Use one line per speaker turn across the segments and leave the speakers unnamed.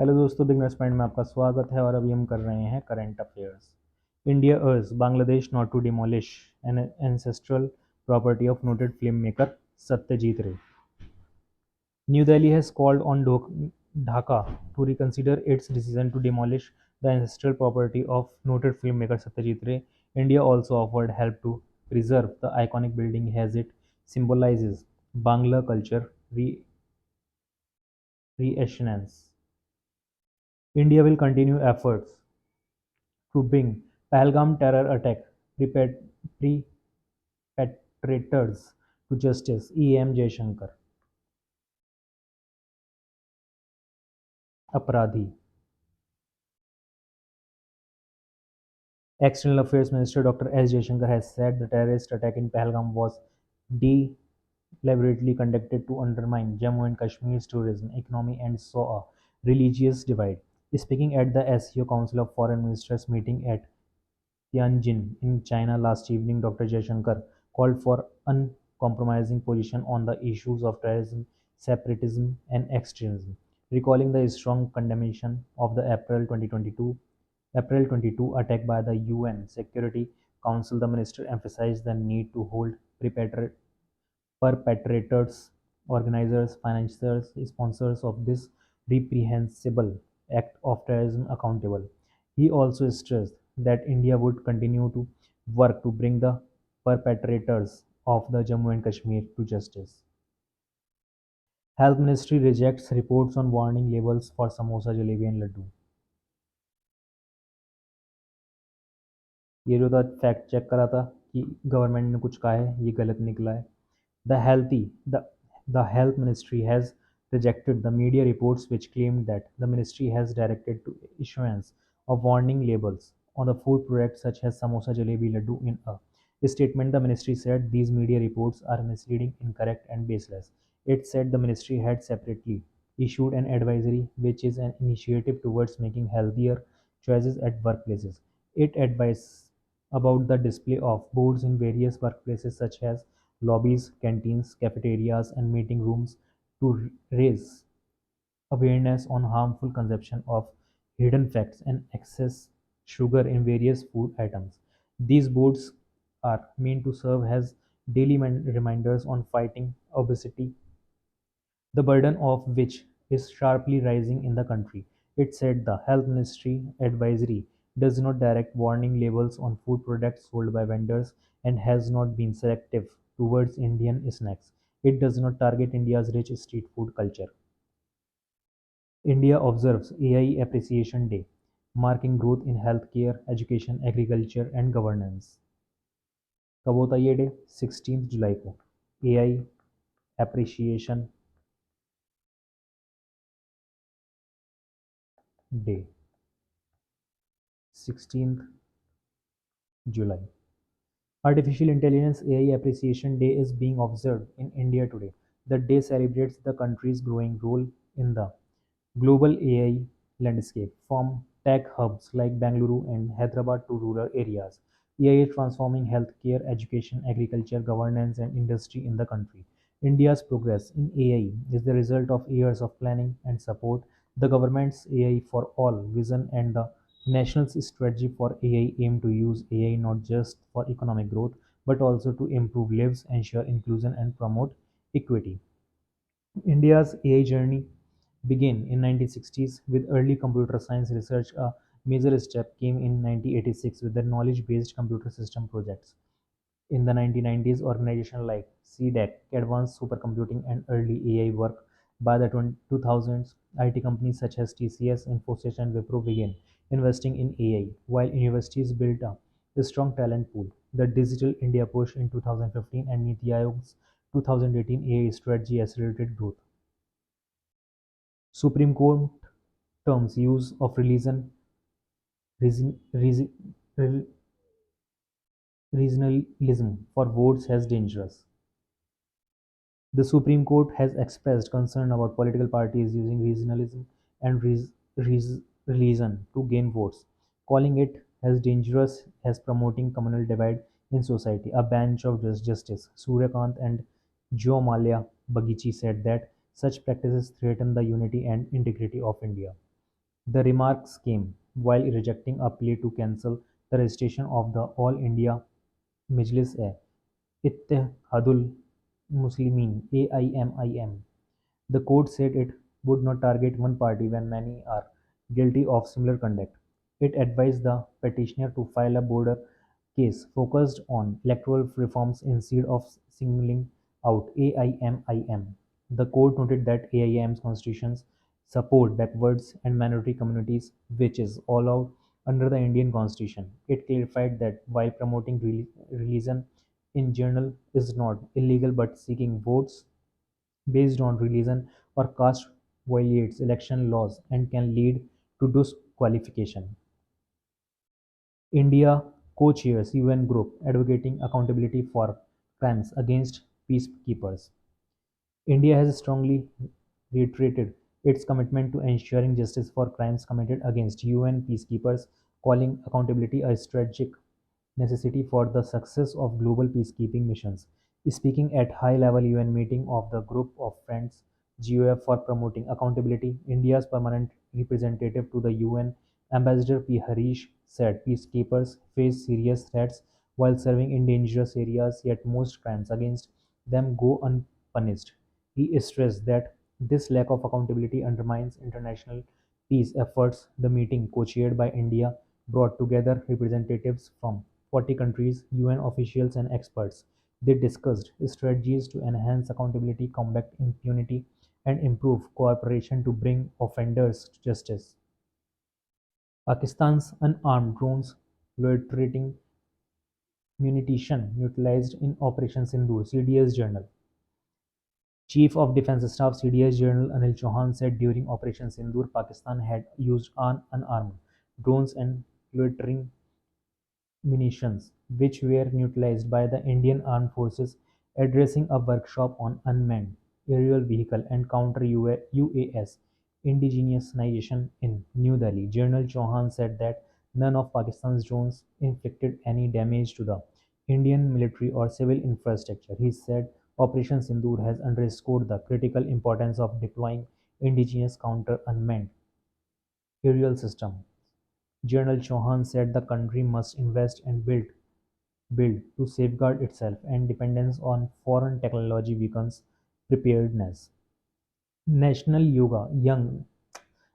Hello दोस्तों, beginners point में आपका स्वागत है और अभी हम कर रहे हैं current affairs. India urge Bangladesh not to demolish an ancestral property of noted film maker Satyajit Ray. New Delhi has called on Dhaka to reconsider its decision to demolish the ancestral property of noted filmmaker Satyajit Ray. India also offered help to preserve the iconic building as it symbolizes Bangla culture reassurance. India will continue efforts to bring Pahalgam terror attack perpetrators to justice. E.M. Jaishankar. अपराधी External Affairs Minister Dr. S. Jaishankar has said the terrorist attack in Pahalgam was deliberately conducted to undermine Jammu and Kashmir's tourism economy and saw a religious divide. Speaking at the SEO Council of Foreign Ministers meeting at Tianjin in China last evening, Dr. Jaishankar called for uncompromising position on the issues of terrorism, separatism, and extremism, recalling the strong condemnation of the April 22 attack by the UN Security Council. The minister emphasized the need to hold perpetrators, organizers, financiers, sponsors of this reprehensible act of terrorism accountable. He also stressed that India would continue to work to bring the perpetrators of the Jammu and Kashmir to justice. Health Ministry rejects reports on warning labels for samosa, jalebi and laddu. ये जो था fact check करा था कि government ने कुछ कहा है, ये गलत निकला है। The healthy the the health ministry has rejected the media reports which claimed that the ministry has directed to issuance of warning labels on the food products such as samosa, jalebi, laddu. In a statement, the ministry said these media reports are misleading, incorrect, and baseless. It said the ministry had separately issued an advisory which is an initiative towards making healthier choices at workplaces. It advised about the display of boards in various workplaces such as lobbies, canteens, cafeterias, and meeting rooms to raise awareness on harmful consumption of hidden fats and excess sugar in various food items. These boards are meant to serve as daily reminders on fighting obesity, the burden of which is sharply rising in the country. It said the Health Ministry advisory does not direct warning labels on food products sold by vendors and has not been selective towards Indian snacks. It does not target India's rich street food culture. India observes AI Appreciation Day, marking growth in healthcare, education, agriculture, and governance. कब होता है ये day? 16 जुलाई को AI Appreciation Day, 16th July. Artificial Intelligence AI Appreciation Day is being observed in India today. The day celebrates the country's growing role in the global AI landscape, from tech hubs like Bangalore and Hyderabad to rural areas. AI is transforming healthcare, education, agriculture, governance, and industry in the country. India's progress in AI is the result of years of planning and support. The government's AI for All vision and the national strategy for AI aim to use AI not just for economic growth but also to improve lives, ensure inclusion, and promote equity. India's AI journey began in 1960s with early computer science research. A major step came in 1986 with the knowledge-based computer system projects. In the 1990s, organizations like CDEC, Advanced Supercomputing, and early AI work. By the 2000s, IT companies such as TCS, Infosys, and Wipro began investing in AI, while universities built up a strong talent pool. The Digital India push in 2015 and Niti Aayog's 2018 AI strategy accelerated growth. Supreme Court terms use of reason, reason, regionalism for votes as dangerous. The Supreme Court has expressed concern about political parties using regionalism and religion to gain votes, calling it as dangerous as promoting communal divide in society. A bench of Justice Suryakant and Jo Malia Bagichi said that such practices threaten the unity and integrity of India. The remarks came while rejecting a plea to cancel the registration of the All India Majlis-e-Ittehadul Muslimin (AIMIM). The court said it would not target one party when many are guilty of similar conduct. It advised the petitioner to file a broader case focused on electoral reforms instead of singling out AIMIM. The court noted that AIM's constitutions support backwards and minority communities, which is allowed under the Indian Constitution. It clarified that while promoting religion in general is not illegal, but seeking votes based on religion or caste violates election laws and can lead to disqualification. India co-chairs UN group advocating accountability for crimes against peacekeepers. India has strongly reiterated its commitment to ensuring justice for crimes committed against UN peacekeepers, calling accountability a strategic necessity for the success of global peacekeeping missions. Speaking at high-level UN meeting of the Group of Friends (GOF) for promoting accountability, India's permanent representative to the UN, Ambassador P. Harish, said peacekeepers face serious threats while serving in dangerous areas, yet most crimes against them go unpunished. He stressed that this lack of accountability undermines international peace efforts. The meeting, co-chaired by India, brought together representatives from 40 countries, UN officials, and experts. They discussed strategies to enhance accountability, combat impunity, and improve cooperation to bring offenders to justice. Pakistan's unarmed drones loitering munition utilized in Operation Sindoor, CDS Journal. Chief of Defence Staff (CDS) General Anil Chauhan said during Operation Sindoor, Pakistan had used unarmed drones and loitering munitions, which were neutralized by the Indian Armed Forces, addressing a workshop on unmanned aerial vehicle and counter-UAS indigenization in New Delhi. General Chauhan said that none of Pakistan's drones inflicted any damage to the Indian military or civil infrastructure. He said Operation Sindoor has underscored the critical importance of deploying indigenous counter-unmanned aerial systems. General Chauhan said the country must invest and build to safeguard itself, and dependence on foreign technology weakens preparedness. National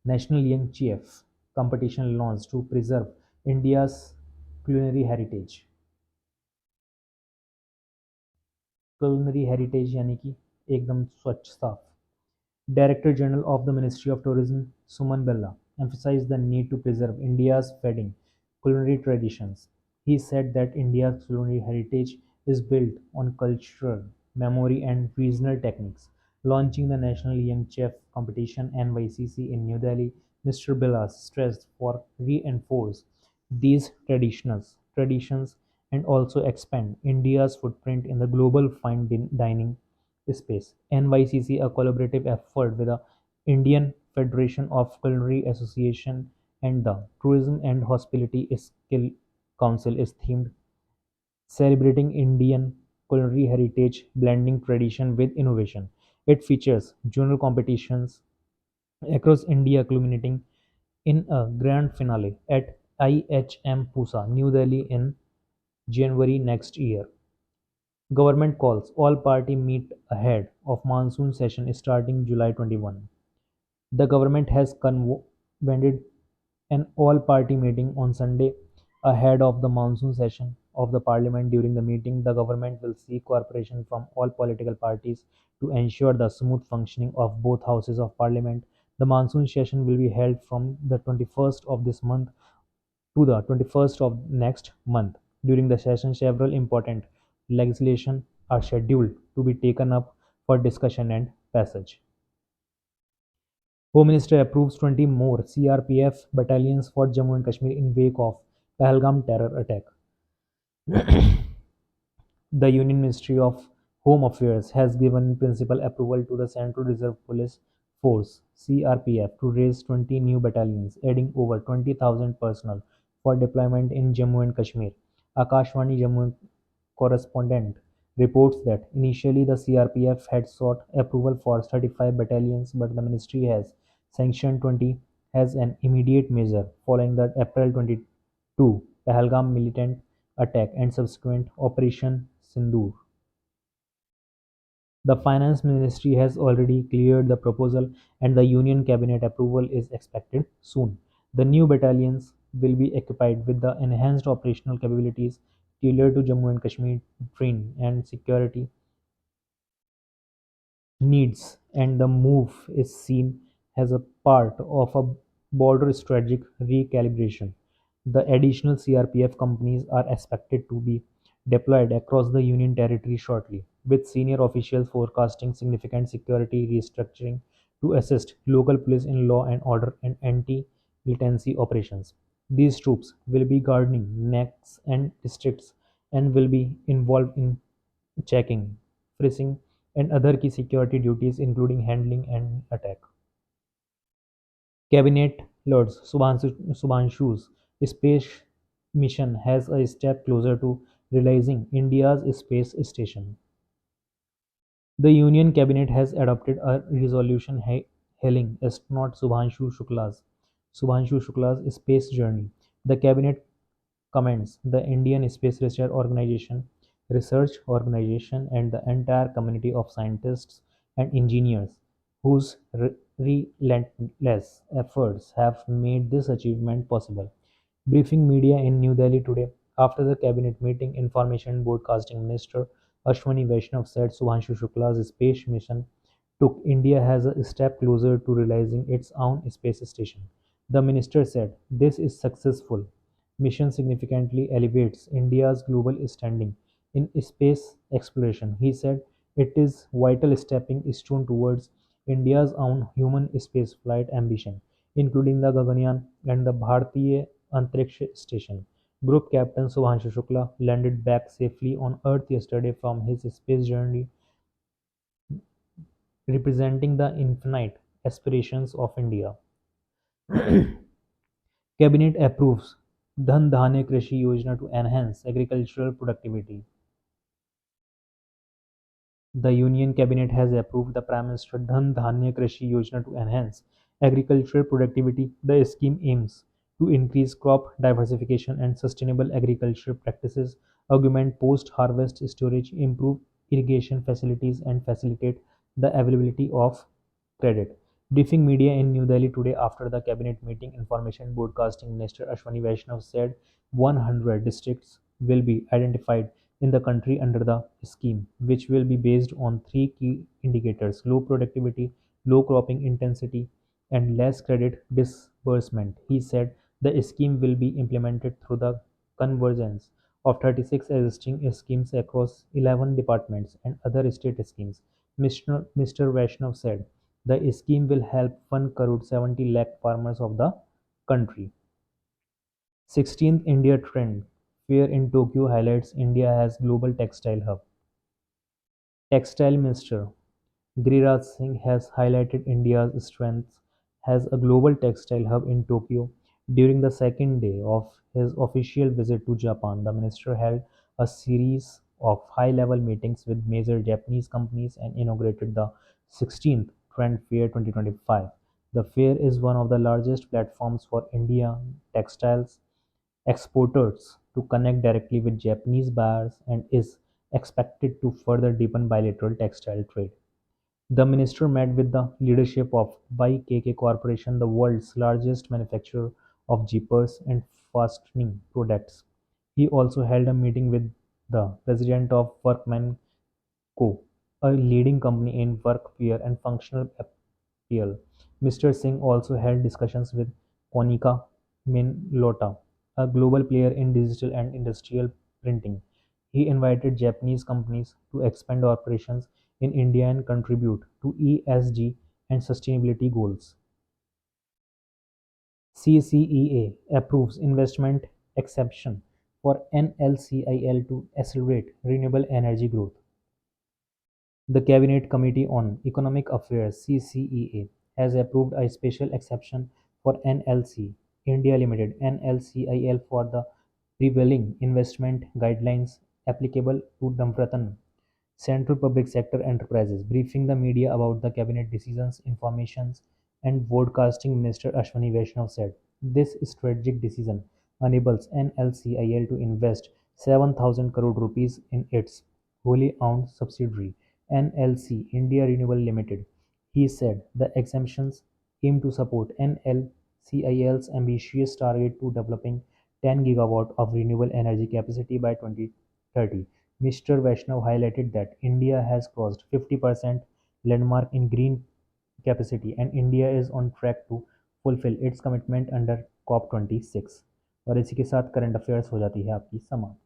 National Young Chef competition launched to preserve India's culinary heritage. Culinary heritage यानी कि एकदम स्वच्छ साफ. Director General of the Ministry of Tourism, Suman Bella, emphasized the need to preserve India's fading culinary traditions. He said that India's culinary heritage is built on cultural memory and regional techniques. Launching the National Young Chef Competition (NYCC) in New Delhi, Mr. Bella stressed for reinforce these traditions and also expand India's footprint in the global fine dining space. NYCC, a collaborative effort with the Indian Federation of Culinary Association and the Tourism and Hospitality Skill Council, is themed celebrating Indian culinary heritage, blending tradition with innovation. It features junior competitions across India, culminating in a grand finale at IHM Pusa, New Delhi in January next year. Government calls all party meet ahead of monsoon session starting July 21. The government has convened an all-party meeting on Sunday ahead of the monsoon session of the parliament. During the meeting, the government will seek cooperation from all political parties to ensure the smooth functioning of both houses of parliament. The monsoon session will be held from the 21st of this month to the 21st of next month. During the session, several important legislation are scheduled to be taken up for discussion and passage. Home Minister approves 20 more CRPF battalions for Jammu and Kashmir in wake of Pahalgam terror attack. The Union Ministry of Home Affairs has given principal approval to the Central Reserve Police Force (CRPF) to raise 20 new battalions, adding over 20,000 personnel for deployment in Jammu and Kashmir. Akashvani Jammu correspondent reports that initially the CRPF had sought approval for 35 battalions, but the ministry has sanctioned 20. as an immediate measure following the April 22 Pahalgam militant attack and subsequent Operation Sindoor. The Finance Ministry has already cleared the proposal and the Union Cabinet approval is expected soon. The new battalions will be equipped with the enhanced operational capabilities tailored to Jammu and Kashmir terrain and security needs, and the move is seen as a part of a broader strategic recalibration. The additional CRPF companies are expected to be deployed across the Union Territory shortly, with senior officials forecasting significant security restructuring to assist local police in law and order and anti-militancy operations. These troops will be guarding necks and districts and will be involved in checking, freezing, and other key security duties including handling and attack. Cabinet Lords Subhanshu's space mission has a step closer to realizing India's space station. The Union Cabinet has adopted a resolution hailing astronaut Subhanshu Shukla's space journey. The Cabinet commends the Indian Space Research Organization and the entire community of scientists and engineers whose relentless efforts have made this achievement possible. Briefing media in New Delhi today after the cabinet meeting, Information and Broadcasting Minister Ashwani Vaishnav said Subhanshu Shukla's space mission took India as a step closer to realizing its own space station. The minister said, "This is successful mission significantly elevates India's global standing in space exploration." He said, "It is vital stepping stone towards India's own human spaceflight ambition, including the Gaganyaan and the Bharatiya Antariksha Station." Group Captain Subhanshu Shukla landed back safely on Earth yesterday from his space journey, representing the infinite aspirations of India. Cabinet approves Dhan Dhanya Krishi Yojana to enhance agricultural productivity. The Union Cabinet has approved the Prime Minister Dhan Dhanya Krishi Yojana to enhance agricultural productivity. The scheme aims to increase crop diversification and sustainable agricultural practices, augment post-harvest storage, improve irrigation facilities, and facilitate the availability of credit. Briefing media in New Delhi today after the cabinet meeting, Information Broadcasting Minister Ashwani Vaishnav said 100 districts will be identified in the country under the scheme, which will be based on three key indicators: low productivity, low cropping intensity, and less credit disbursement. He said the scheme will be implemented through the convergence of 36 existing schemes across 11 departments and other state schemes. Mr. Vaishnav said the scheme will help 1 crore 70 lakh farmers of the country. 16th India Trend Fair in Tokyo highlights India as global textile hub. Textile Minister Giriraj Singh has highlighted India's strengths as a global textile hub in Tokyo. During the second day of his official visit to Japan, the minister held a series of high-level meetings with major Japanese companies and inaugurated the 16th Trend Fair 2025. The fair is one of the largest platforms for Indian textiles exporters to connect directly with Japanese buyers and is expected to further deepen bilateral textile trade. The minister met with the leadership of YKK Corporation, the world's largest manufacturer of zippers and fastening products. He also held a meeting with the president of Workman Co., a leading company in workwear and functional apparel. Mr. Singh also held discussions with Konica Minolta, a global player in digital and industrial printing. He invited Japanese companies to expand operations in India and contribute to ESG and sustainability goals. CCEA approves investment exception for NLCIL to accelerate renewable energy growth. The Cabinet Committee on Economic Affairs (CCEA) has approved a special exception for NLC India Limited (NLCIL) for the prevailing investment guidelines applicable to Damratan central public sector enterprises. Briefing the media about the cabinet decisions, information and Broadcasting Minister Ashwani Vaishnav said this strategic decision enables NLCIL to invest 7,000 crore rupees in its wholly owned subsidiary NLC India Renewable Limited. He said the exemptions aim to support NLCIL's ambitious target to developing 10 gigawatt of renewable energy capacity by 2030. Mr. Vaishnav highlighted that India has crossed 50% landmark in green capacity and India is on track to fulfill its commitment under COP 26। और इसी के साथ current affairs हो जाती है आपकी समाप्त।